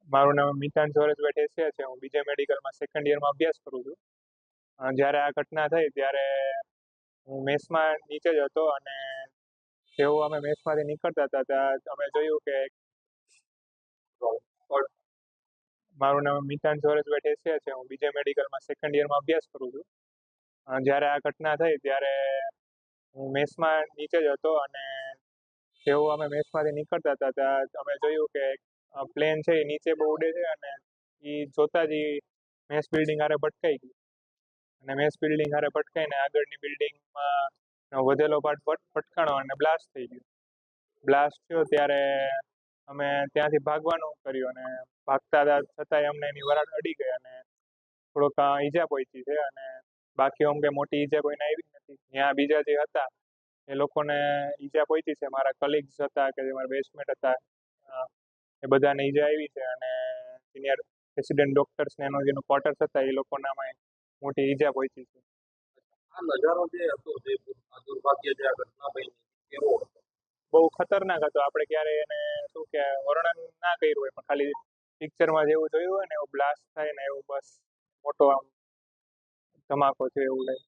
મારું નામ મિતાન જોરેશભાઈ ઠેસિયા છે. હું બીજે મેડિકલમાં સેકન્ડ યરમાં અભ્યાસ કરું છું. જ્યારે આ ઘટના થઈ ત્યારે હું મેસમાં નીચે જ હતો અને જેવું અમે મેસમાંથી નીકળતા હતા ત્યાં અમે જોયું કે મારું નામ મિતાન જોરેશભાઈ ઠેસિયા છે. હું બીજે મેડિકલમાં સેકન્ડ યરમાં અભ્યાસ કરું છું. જ્યારે આ ઘટના થઈ ત્યારે હું મેસમાં નીચે જ હતો અને જેવું અમે મેસમાંથી નીકળતા હતા ત્યાં અમે જોયું કે પ્લેન છે એ નીચે બહુ ઉડે છે અને એ જોતા જ મેસ બિલ્ડિંગ હારે ભટકાઈ ગયું અને મેસ બિલ્ડિંગ હારે ભટકાઈને આગળની બિલ્ડિંગમાં વધેલો પાર્ટ ભટકાણો અને બ્લાસ્ટ થઈ ગયો. બ્લાસ્ટ થયો ત્યારે અમે ત્યાંથી ભાગવાનું કર્યું અને ભાગતા હતા છતાંય અમને એની વરાળ અડી ગઈ અને થોડોક ઈજા પહોંચી છે અને બાકી આમ કે મોટી ઈજા કોઈને આવી નથી. ત્યાં બીજા જે હતા એ લોકોને ઈજા પહોંચી છે. મારા કલીગ્સ હતા કે જે મારા બેચમેટ હતા એ બધાને ઈજા આવી છે અને સિનિયર રેસિડેન્ટ ડોક્ટર્સ ને એનો જેનો ક્વાર્ટર્સ હતા એ લોકોનામાં મોટી ઈજા પહોંચી છે. આ નજારો જે હતો જે આ દુર્ભાગ્ય જે આ ઘટના બની કેવો હતો? બહુ ખતરનાક હતો. આપણે ક્યારે એને શું કે વર્ણન ના કર્યું હોય પણ ખાલી પિક્ચરમાં જેવું જોયું હોય ને એવું બ્લાસ્ટ થાય ને એવું બસ મોટો આમ ધમાકો છે એવું લાગે.